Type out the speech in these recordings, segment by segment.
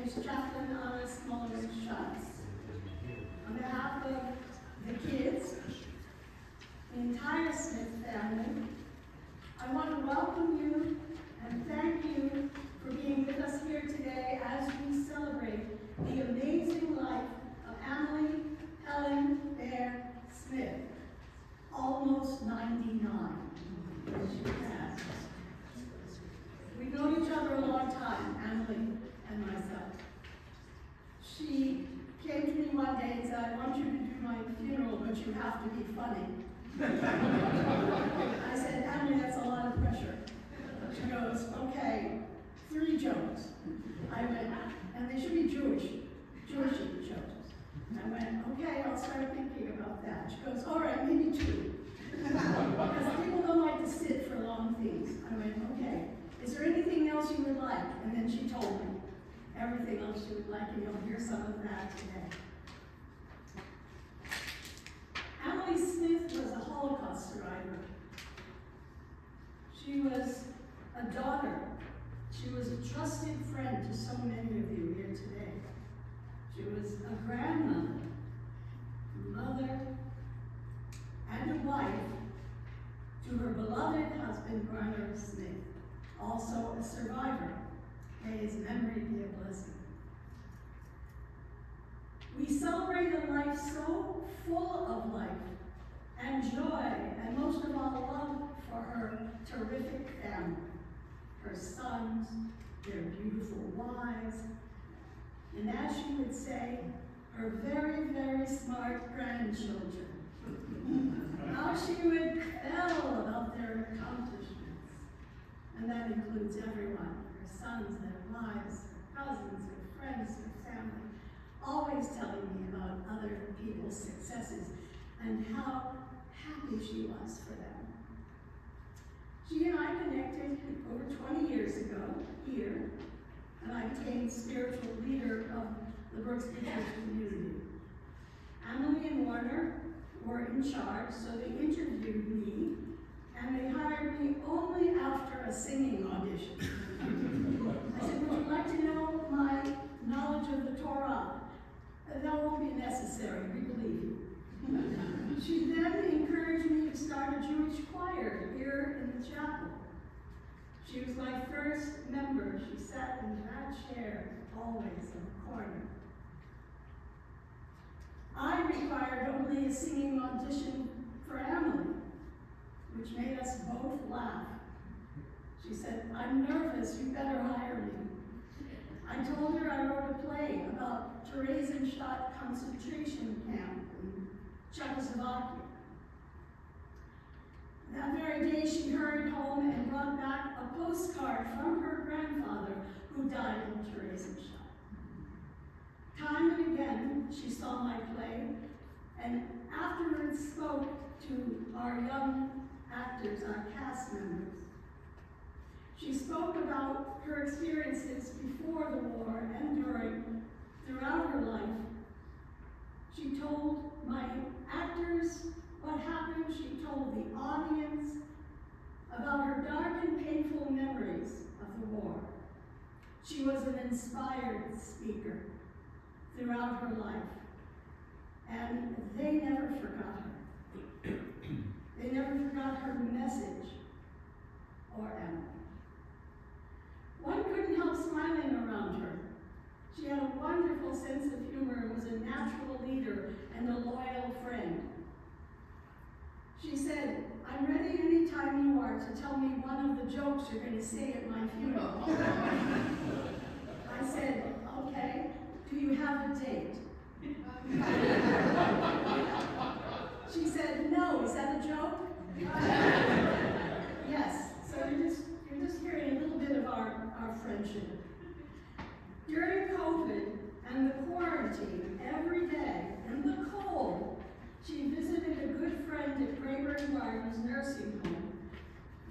is Chaplain Alice Mullen-Schatz. On behalf of the kids, the entire Smith family, I want to welcome you and thank you for being with us here today as we celebrate the amazing life of Amely Helen Bear Smith, almost 99. We've known each other a long time, Amely and myself. She came to me one day and said, I want you to do my funeral, but you have to be funny. I said, Amely, that's a lot of pressure. She goes, okay, 3 jokes. I went, and they should be Jewish jokes. I went, okay, I'll start thinking about that. She goes, all right, maybe 2. Because people don't like to sit for long things. I went, okay, is there anything else you would like? And then she told me everything else she would like, and you'll hear some of that today. Amely Smith was a Holocaust survivor. She was a daughter. She was a trusted friend to so many of you here today. She was a grandmother, mother, and a wife to her beloved husband, Garner Smith, also a survivor. May his memory be a blessing. We celebrate a life so full of life and joy, and most of all, love for her terrific family, her sons, their beautiful wives, and as she would say, her very, very smart grandchildren. How she would tell about their accomplishments. And that includes everyone, her sons, their wives, her cousins, her friends, her family, always telling me about other people's successes and how happy she was for them. She and I connected over 20 years ago here, and I became spiritual leader of the Brooksby Church community. Amely and Warner were in charge, so they interviewed me, and they hired me only after a singing audition. I said, would you like to know my knowledge of the Torah? That won't be necessary, we believe you. She then encouraged me to start a Jewish choir here in the chapel. She was my first member. She sat in that chair, always in the corner. I required only a singing audition for Amely, which made us both laugh. She said, I'm nervous, you better hire me. I told her I wrote a play about Theresienstadt concentration camp in Czechoslovakia. That very day, she hurried home and brought back a postcard from her grandfather who died in Theresienstadt. Time and again, she saw my play, and afterwards spoke to our young actors, our cast members. She spoke about her experiences before the war and during, throughout her life. She told my actors what happened. She told the audience about her dark and painful memories of the war. She was an inspired speaker throughout her life, and they never forgot her. They never forgot her message or Amely. One couldn't help smiling around her. She had a wonderful sense of humor and was a natural leader and a loyal friend. She said, I'm ready anytime you are to tell me one of the jokes you're going to say at my funeral. I said, okay, do you have a date? She said, no, is that a joke? Yes, so you're just hearing a little bit of our friendship. During COVID and the quarantine, every day, in the cold, she visited a good friend at Grayburn Gardens Nursing Home,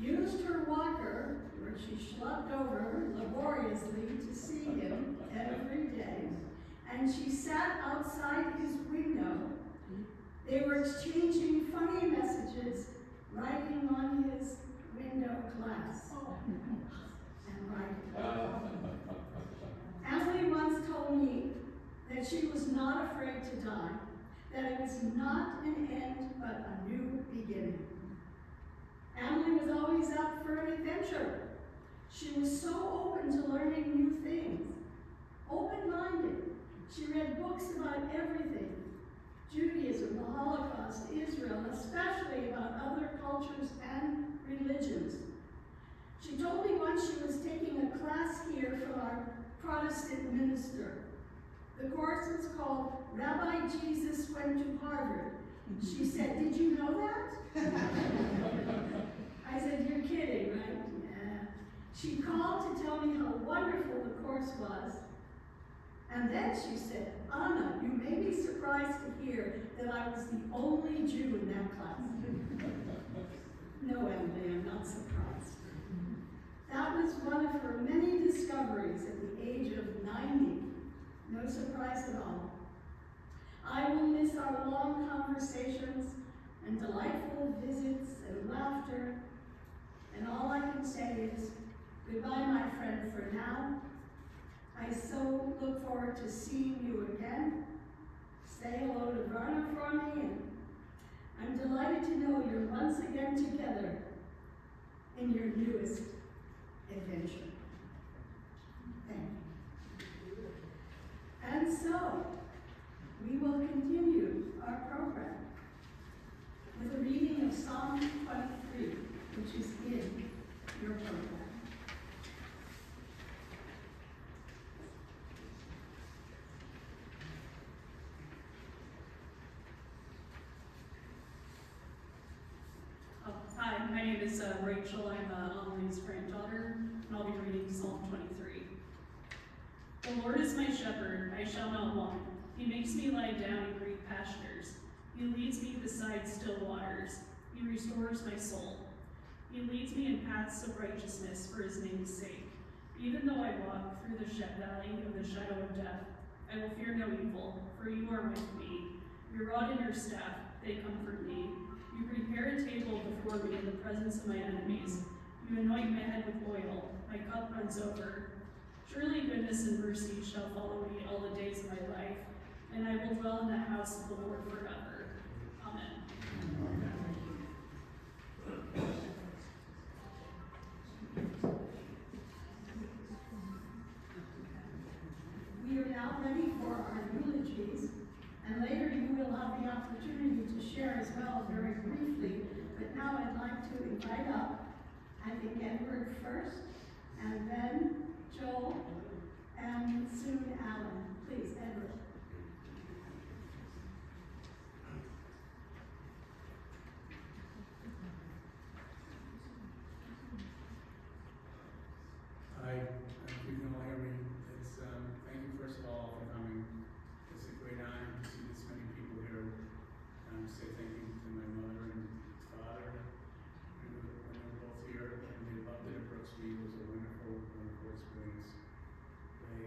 used her walker, where she schlepped over laboriously to see him every day, and she sat outside his window. They were exchanging funny messages, writing on his window glass and writing. Amely once that she was not afraid to die, that it was not an end but a new beginning. Amely was always up for an adventure. She was so open to learning new things, open-minded. She read books about everything: Judaism, the Holocaust, Israel, especially about other cultures and religions. She told me once she was taking a class here from our Protestant minister. The course was called Rabbi Jesus Went to Harvard. She said, "Did you know that?" I said, "You're kidding, right?" Yeah. She called to tell me how wonderful the course was. And then she said, "Anna, you may be surprised to hear that I was the only Jew in that class." No, Amely, I'm not surprised. That was one of her many discoveries at the age of 90. No surprise at all. I will miss our long conversations and delightful visits and laughter. And all I can say is, goodbye, my friend, for now. I so look forward to seeing you again. Say hello to Verna for me, and I'm delighted to know you're once again together in your newest adventure. Thank you. And so, we will continue our program with a reading of Psalm 23, which is in your program. Hi, my name is Rachel. I'm Amely's granddaughter, and I'll be reading Psalm 23. The Lord is my shepherd, I shall not want. He makes me lie down in green pastures. He leads me beside still waters. He restores my soul. He leads me in paths of righteousness for his name's sake. Even though I walk through the valley of the shadow of death, I will fear no evil, for you are with me. Your rod and your staff, they comfort me. You prepare a table before me in the presence of my enemies. You anoint my head with oil. My cup runs over. Surely goodness and mercy shall follow me all the days of my life, and I will dwell in the house of the Lord forever. Amen. We are now ready for our eulogies, and later you will have the opportunity to share as well very briefly. But now I'd like to invite up, I think, Edward first, and then Joel, and soon Alan. Please, Edward. Hi, if you can all hear me, it's, thank you first of all for coming. It's a great honor to see this many people here. Say thank you to my mother and father, who were both here, and they loved it at Brooksby. It was a wonderful, wonderful experience. I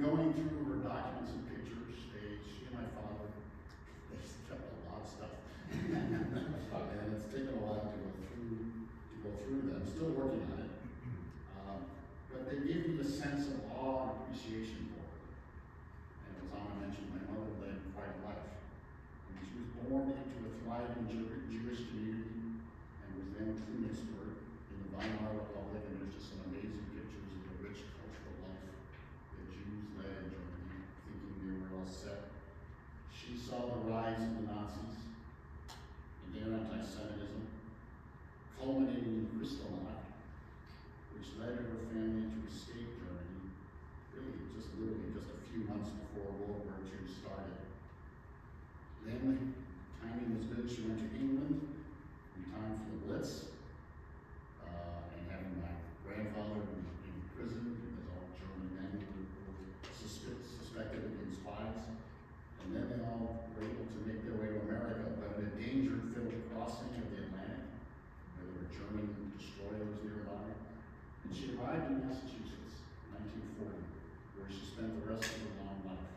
going through her documents and pictures, she and my father, they kept a lot of stuff. And it's taken a while to go through them, still working on it. But they give me a sense of awe and appreciation for her. And as Anna mentioned, my mother led quite a life. And she was born into a thriving Jewish community and was then Königsberg in the Weimar Republic, and there's just some amazing pictures of the rich cultural life that Jews led in Germany, thinking they were all set. She saw the rise of the Nazis and their anti-Semitism, culminating in Kristallnacht, which led her family to escape Germany, literally just a few months before World War II started. Then, timing was good, she went to England in time for the Blitz, and having my grandfather in prison, as all German men were suspected of being spies. And then they all were able to make their way to America, but in a danger-filled crossing of the Atlantic, where there were German destroyers nearby. And she arrived in Massachusetts in 1940, where she spent the rest of her long life.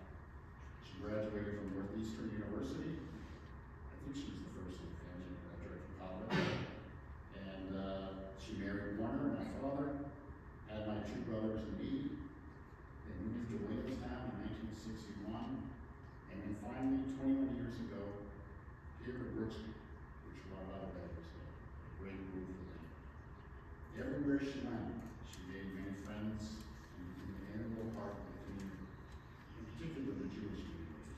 She graduated from Northeastern University. I think she was the first in the family to graduate from college. And she married Warner, my father, had my two brothers and me. They moved to Williamstown in 1961. And then finally, 21 years ago, here at Brooksby, which a lot of others say, a great move for them. Everywhere she went, she made many friends and became an integral part of the community, in particular the Jewish community.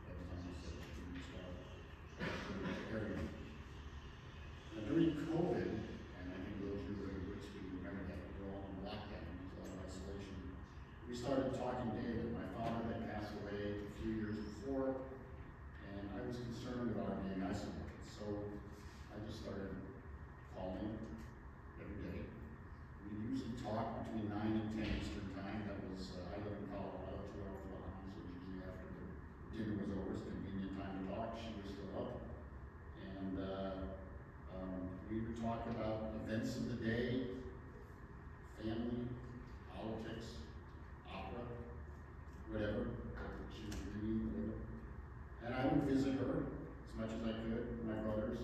That was on the stage, she reached out to everyone. Now, during COVID, and I think those who were in Brooksby remember that we were all in lockdown, there was a lot of isolation. We started talking daily. My father had passed away a few years before, and I was concerned about being isolated. So I just started calling every day. We usually talk between 9 and 10 Eastern time. That was, I live in Colorado, 2 hours behind, so usually after the dinner was over, it's convenient time to talk. She was still up. And we would talk about events of the day, family, politics, opera, whatever. She was reading, whatever. And I would visit her as much as I could, my brothers,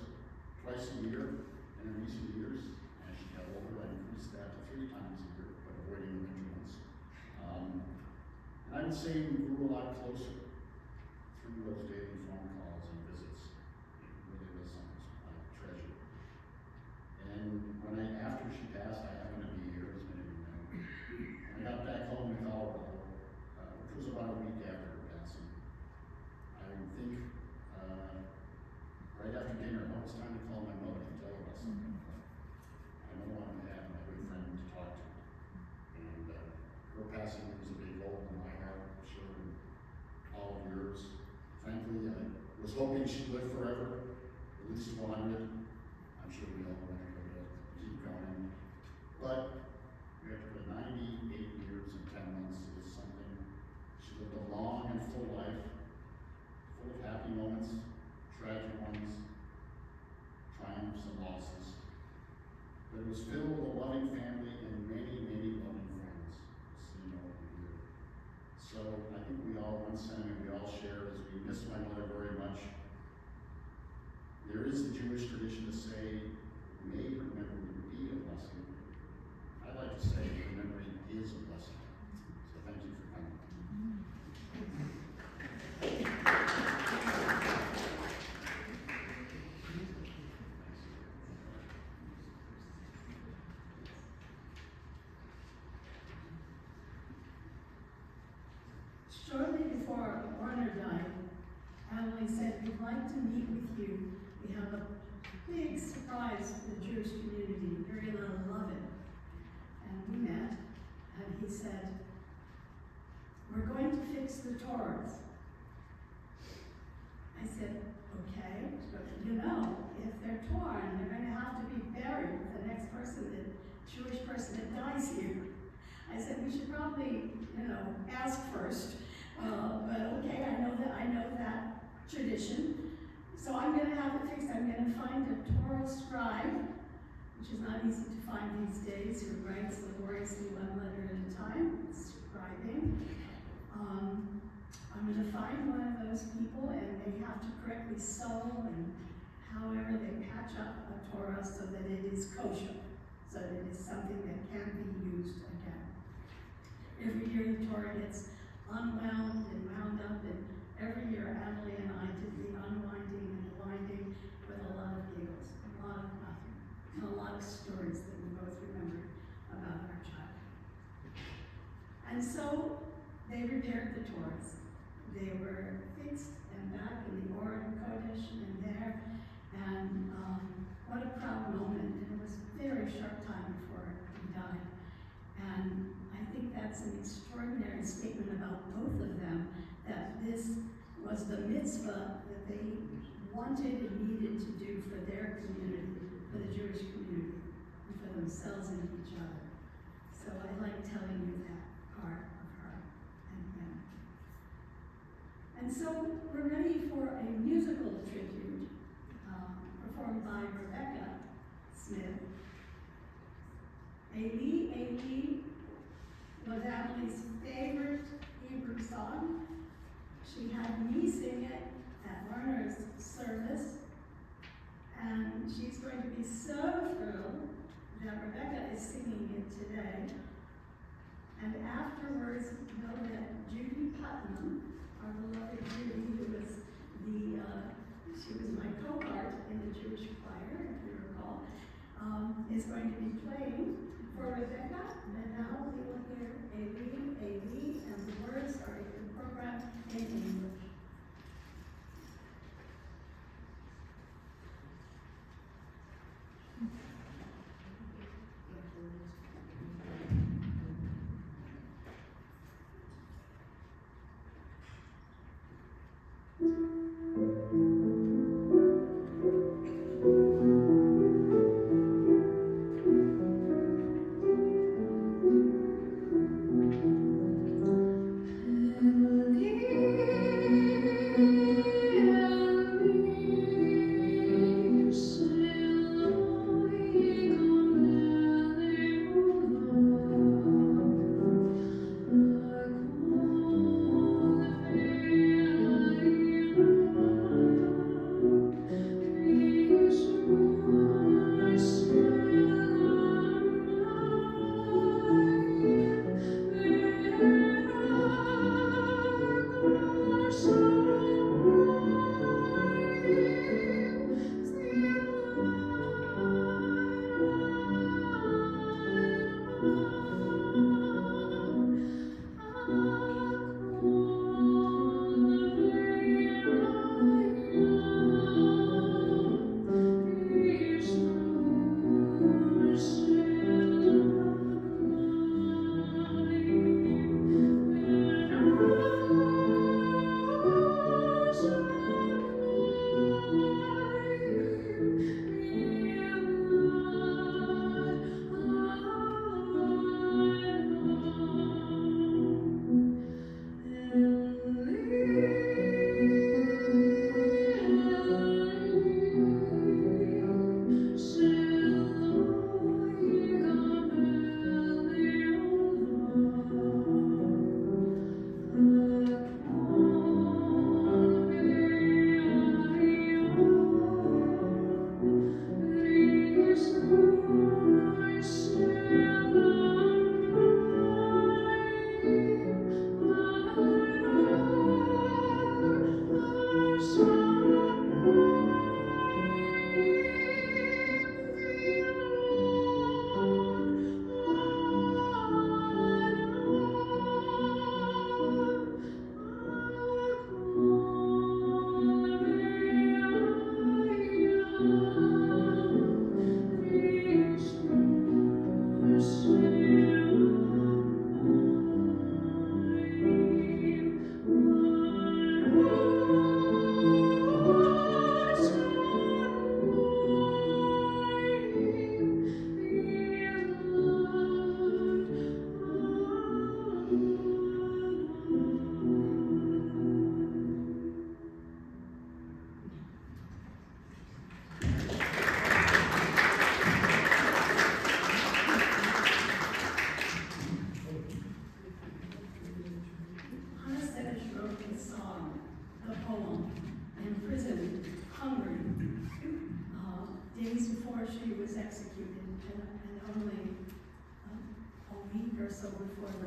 twice a year. And in recent years, as she got older, I increased that to 3 times a year, but avoiding the winter months. And I would say we grew a lot closer through those daily phone calls and visits. It really was something I treasure. And after she passed, I happened to be here, as many of you know. When I got back home to Colorado, which was about a week after her passing, I would think, right after dinner, oh, it's time to call my mother and tell her about something. I don't want to have my good friend to talk to. And her passing was a big hole in my heart, I'm sure, and all of yours. Frankly, I was hoping she'd live forever, at least 100. I'm sure we all want her to keep going. But we have to put 98 years and 10 months is something. She lived a long and full life, full of happy moments, tragic ones, triumphs and losses. But it was filled with a loving family and many, many loving friends, seen over the year. So I think one sentiment we all share is we miss my mother very much. There is a Jewish tradition to say, may her memory be a blessing. I'd like to say her memory is a blessing. So thank you for coming. Shortly before Warner died, Amely said, we'd like to meet with you. We have a big surprise for the Jewish community. You're gonna love it. And we met, and he said, we're going to fix the Torahs. I said, okay, but you know, if they're torn, they're going to have to be buried with the next person, the Jewish person that dies here. I said, we should probably, ask first. But okay, I know that tradition. So I'm going to have it fixed. I'm going to find a Torah scribe, which is not easy to find these days, who writes laboriously one letter at a time, scribing. to correctly sew and however they patch up a Torah so that it is kosher, so that it is something that can be used again. Every year the Torah gets unwound and wound up, and every year Amely and I did the unwinding and the winding with a lot of giggles, a lot of laughter, and a lot of stories that we both remembered about our child. And so they repaired the Torahs. They were fixed and back in the Oren Kodesh and there, and what a proud moment. And it was a very short time before he died. And I think that's an extraordinary statement about both of them, that this was the mitzvah that they wanted and needed to do for their community, for the Jewish community, and for themselves and each other. So I like telling you that part of her and him. And so we're ready for a musical tribute performed by Rebecca Smith. Amely was Amely's favorite Hebrew song. She had me sing it at Lerner's service, and she's going to be so thrilled that Rebecca is singing it today. And afterwards, know that Judy Putnam, our beloved Judy, who was she was my co-part in the Jewish choir, if you recall, is going to be playing for Rebecca. And now we will hear Amely, and the words are in the program in English.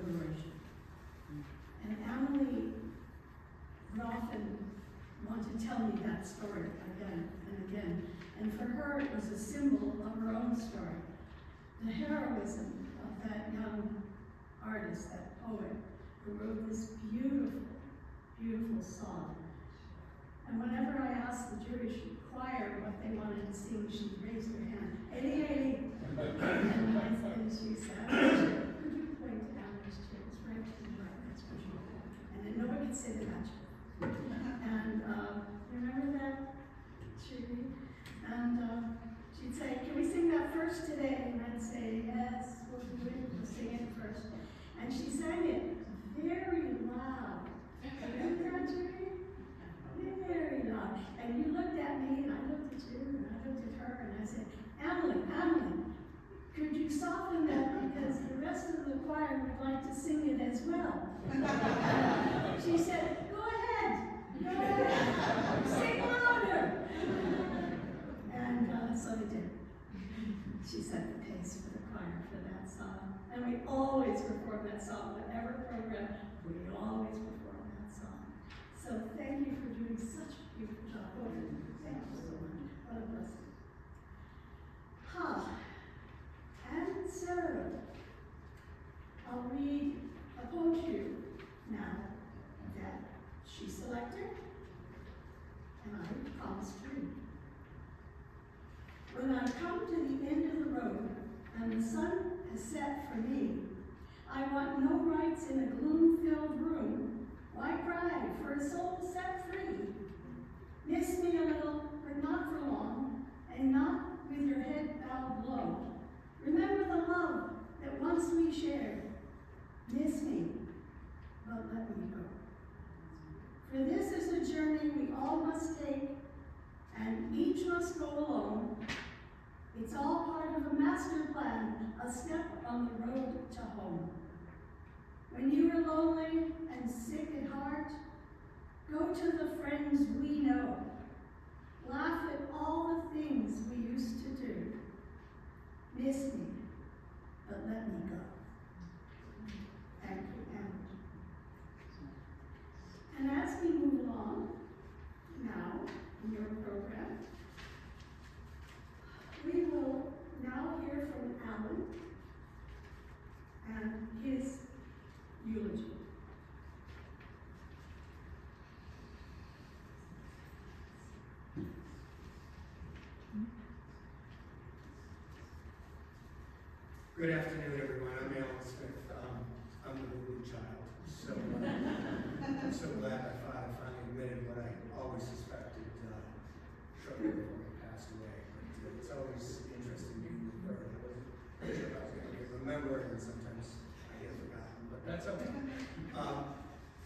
liberation. And Amely would often want to tell me that story again and again. And for her, it was a symbol of her own story. The heroism of that young artist, that poet, who wrote this beautiful, beautiful song. And whenever I asked the Jewish choir what they wanted to sing, she raised her hand. Eddie. And she said, could you point to Amely's chair? It's right to the right, that's what you want. And then nobody could sit in that chair. And you remember that, Judy? And she'd say, can we sing that first today? And I'd say, yes, we'll do it, we'll sing it first. And she sang it very loud. Remember that, Judy? Very loud. And you looked at me, and I looked at you, and I looked at her, and I said, Amely, could you soften that, because the rest of the choir would like to sing it as well. She said, go ahead, sing louder. And so they did. She set the pace for the choir for that song. And we always perform that song, whatever program, we always perform that song. So thank you for doing such a beautiful job. Thank you so much. What a blessing. And so, I'll read a poem to you now that she selected, and I promised to read. When I come to the end of the road, and the sun has set for me, I want no rights in a gloom-filled room. Why cry for a soul set free? Miss me a little, but not for long, and not with your head bowed low. Remember the love that once we shared. Miss me, but let me go. For this is a journey we all must take, and each must go alone. It's all part of a master plan, a step on the road to home. When you are lonely and sick at heart, go to the friends we know. Laugh at all the things we used to do. Miss me, but let me go. Thank you, Amely. And as we move along now in your program, we will now hear from Alan and his eulogy. Good afternoon, everyone. I'm Alan Smith. I'm the blue child. So I'm so glad my father finally admitted what I always suspected shortly before he passed away. But it's always interesting being with her. I wasn't sure if I was going to remember it, and sometimes I get forgotten, but that's okay.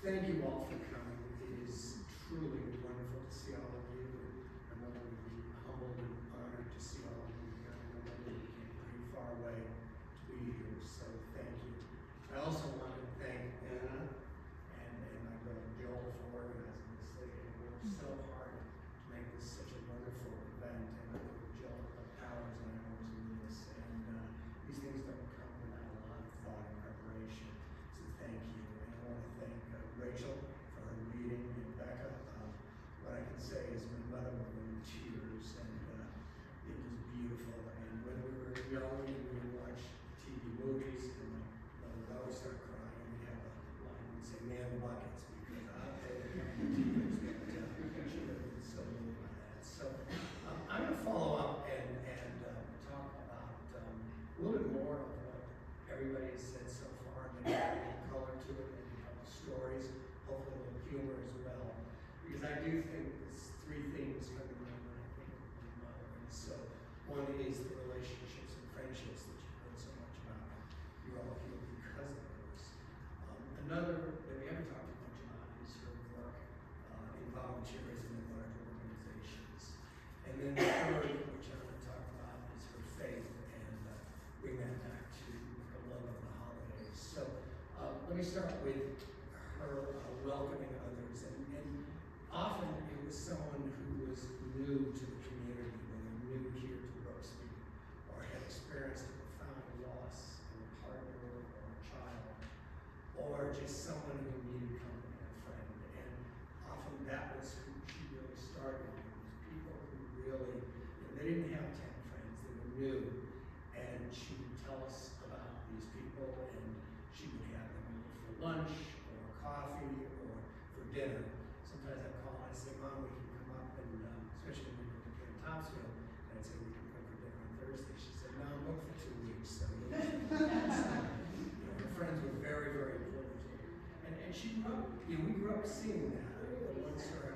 Thank you all for coming. It is truly wonderful to see all of you. I know that we'd be humbled and honored to see all of you here. I know that we came pretty far away to be here, so thank you. I also want to thank Anna and my brother Joel for organizing this thing. They worked so hard to make this such a wonderful event, and I know Joel put hours and hours into this, and these things don't come without a lot of thought and preparation, so thank you. And I want to thank Rachel for her reading, and Becca. What I can say is my mother was in tears, and it was beautiful. And when we were young and we would watch TV movies, and my mother would always start crying, and we'd have a line and say, "Man the buckets," because I paid the tears, but she would have been so moved by that. So I'm going to follow up and talk about a little bit more of what everybody has said so far, and maybe add a little color to it, and a couple stories, hopefully a little humor as well. Because I do think there's three things come to mind when I think of my mother. And so one is the relationships and friendships that you've heard so much about. You're all here because of those. Another that we haven't talked much about is her work in volunteerism in large organizations. And then the third, which I want to talk about, is her faith and bring that back to the love of the holidays. So let me start with her welcoming others. And often it was someone who was new to the community, whether new here to Brooksby, or had experienced a profound loss in a partner or a child. or just someone who needed company, a friend. And often that was who she really started with, was people who really, they didn't have 10 friends, they were new. And she would tell us about these people, and she would have them over for lunch, or coffee, or for dinner. Sometimes I'd call and I'd say, Mom, we can come up, and especially when we were here in Topsfield, and I'd say, we can come for dinner on Thursday. She said, no, I'm booked for 2 weeks. So, her friends were very, very important to her. And she grew up, we grew up seeing that. Once her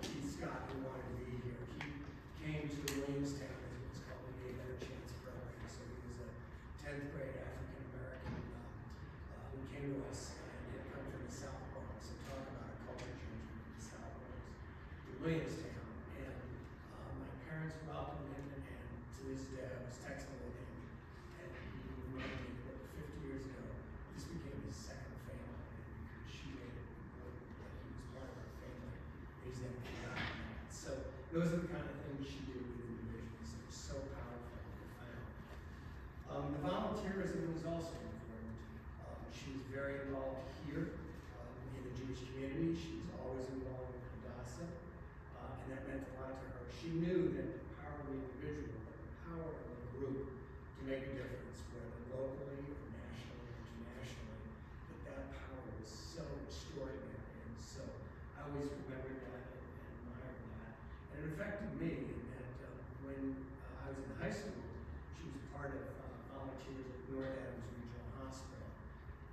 Keith Scott, who wanted to be here, he came to Williamstown, as it was called, and gave that a chance program. So he was a 10th grade African American who came to us and had come from the South Bronx. So talk about a culture change from the South Bronx to Williamstown. And my parents welcomed him, and to this day, I was texting with him, and he reminded me that 50 years ago, this became his second family, because she made it important that he was part of our family. He's never forgotten that. So those are the kind of things she did with individuals that were so powerful and profound. The volunteerism was also important. She was very involved here in the Jewish community. She was always involved with Hadassah, and that meant a lot to her. She knew that the power of the individual, but the power of the group to make a difference, whether locally or nationally or internationally, that power was so extraordinary. And so I always remembered that and admired that. And it affected me in that when I was in high school, she was part of volunteers at North Adams Regional Hospital.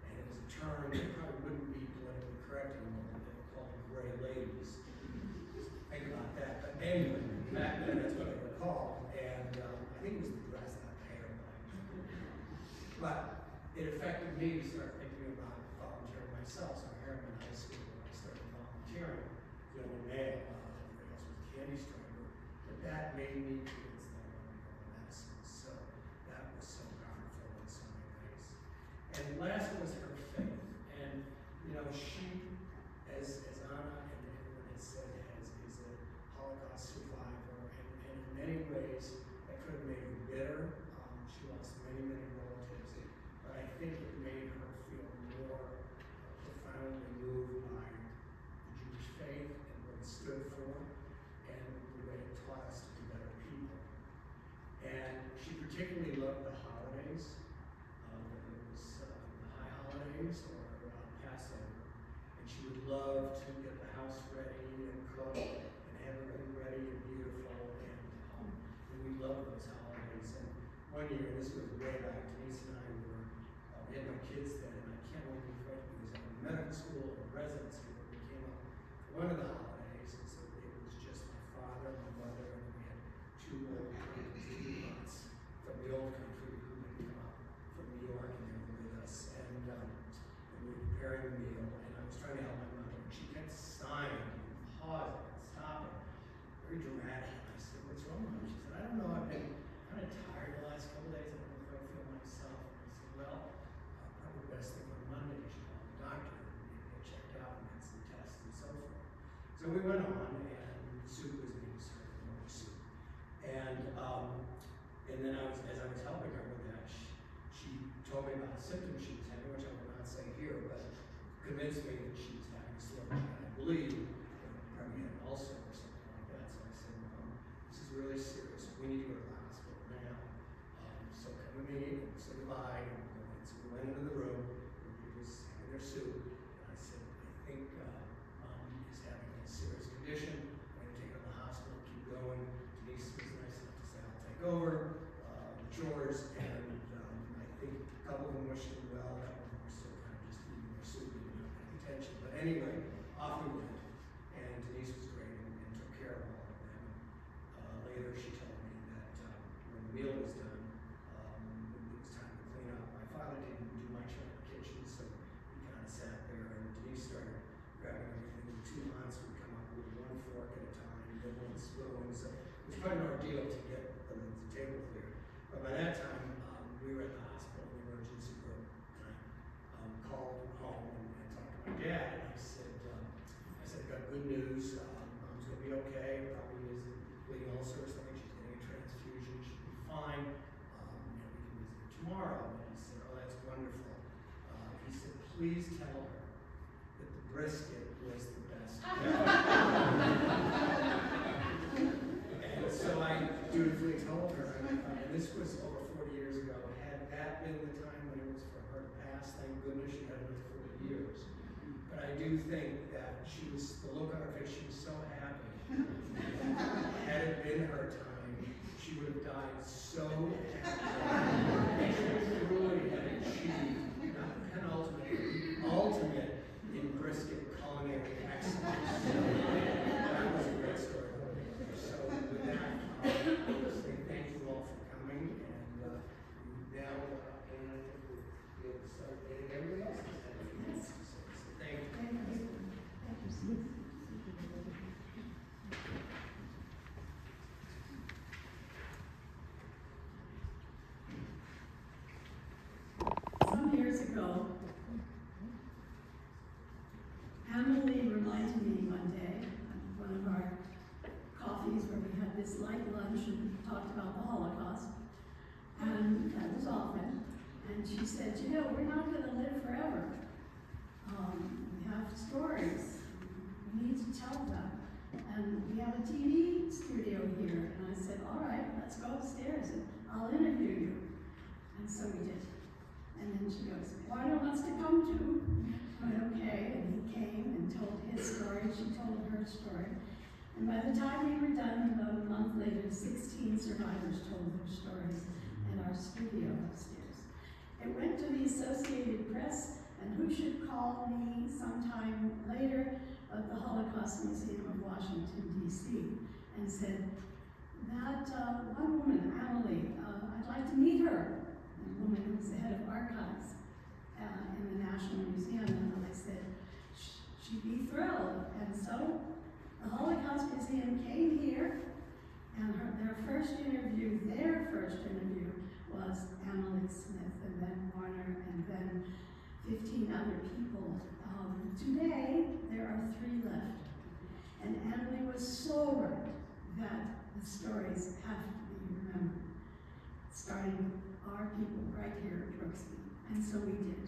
And it was a term that probably wouldn't be politically correct anymore, but they were called gray ladies. Think about that. But anyway, back then that's what they were called. And I think it was the dress, not the hair. But it affected me to start thinking about volunteering myself. So here I'm in high school when I started volunteering, young and male. Everybody else was a candy striper. But that made me convinced that I wanted to go to medicine. So that was so powerful in so many ways. And last was her faith. And she, as Anna and everyone has said, is a Holocaust survivor. And in many ways, that could have made her bitter. She lost many, many relatives. But I think it made her feel more profoundly moved by the Jewish faith and what it stood for, and the way it taught us to be better people. And she particularly loved the holidays, whether it was the high holidays or Passover. And she would love to get the house ready and cook and have everything ready and beautiful. And we loved those holidays. And one year, and this was way back, Denise and I were, we had no kids then, and I can't remember if it was in medical school or residency, but we came up for one of the holidays, and so it was just my father, my mother, and we had 2 old aunts from the old country who had come up from New York, and they were with us, and we were preparing the meal, and I was trying to help my mother, and she kept sighing and pausing and stopping, very dramatic. I said, what's wrong, Mom? She said, I don't know, I've been kind of tired the last couple days. I don't know if I feel myself. And I said, well, probably the best thing on Monday is you call the doctor and get checked out and get some tests and so forth. So we went on, and soup was being served, more soup. And then as I was helping her with that, she told me about symptoms she was having, which I will not say here, but convinced me that she was having a stroke. And I believe probably had an ulcer or something like that. So I said, Mom, this is really serious. We need to go to the hospital now. So come with me and say goodbye. And so we went into the room, and he was having their soup. And I said, I think Mom is having a serious condition. I'm going to take her to the hospital, keep going. Denise was nice enough to say, I'll take over the chores. And I think a couple of them wished him well. A couple of them were still kind of just eating their soup, giving up attention. But please tell her that the brisket was the best. And so I dutifully told her, and this was over 40 years ago. Had that been the time when it was for her to pass, thank goodness she had lived 40 years. But I do think that the look on her face, she was so happy. Had it been her time, she would have died so happy. She truly had achieved, not the penultimate, the ultimate in brisket culinary excellence. That was a great story. So with that, I want to say thank you all for coming, and now, and I think we'll be able to start getting everybody else to say a few things to say. So thank you. Thank you. Thank you, Steve. Some years ago, Amely reminded me one day of one of our coffees where we had this light lunch and talked about the Holocaust, and that was often. And she said, you know, we're not going to live forever. We have stories. We need to tell them. And we have a TV studio here. And I said, all right, let's go upstairs and I'll interview you. And so we did. And then she goes, Warner wants to come too. I went, okay. And he came and told his story. She told her story. And by the time we were done, about a month later, 16 survivors told their stories in our studio upstairs. It went to the Associated Press, and who should call me sometime later but the Holocaust Museum of Washington, D.C., and said, that one woman, Amely, I'd like to meet her. The woman who was the head of archives in the National Museum, and I said, she'd be thrilled. And so the Holocaust Museum came here, and their first interview was Amely Smith, and then Warner, and then 15 other people. Today, there are 3 left. And Amely was so right that the stories have to be remembered, starting with our people right here at Brooksby. And so we did.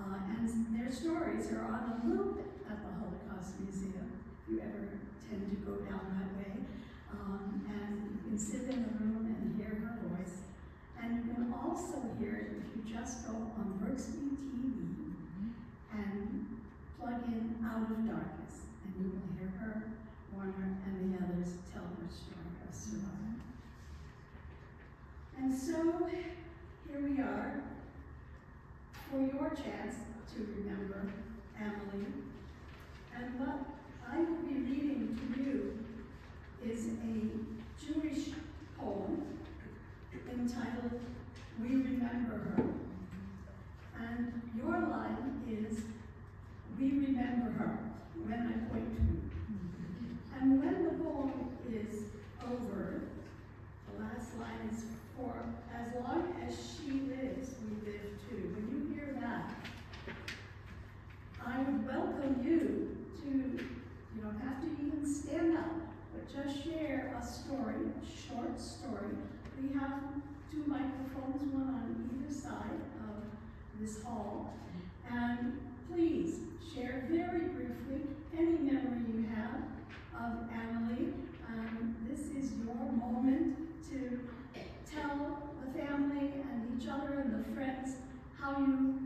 And their stories are on a loop at the Holocaust Museum, if you ever tend to go down that way. And you can sit in the room and hear her voice. And you can also hear it if you just go on Brooksby TV and plug in Out of Darkness. And you will hear her, Warner, and the others tell her story of survival. And so, here we are, for your chance to remember Amely. And what I will be reading to you is a Jewish poem entitled, We Remember Her. And your line is, we remember her, when I point to you. And when the poem is over, the last line is, for as long as she lives, we live too. When you hear that, I would welcome you to, you don't have to even stand up, but just share a story, a short story. We have 2 microphones, one on either side of this hall. And please share very briefly any memory you have of Amely. This is your moment to tell the family and each other and the friends how you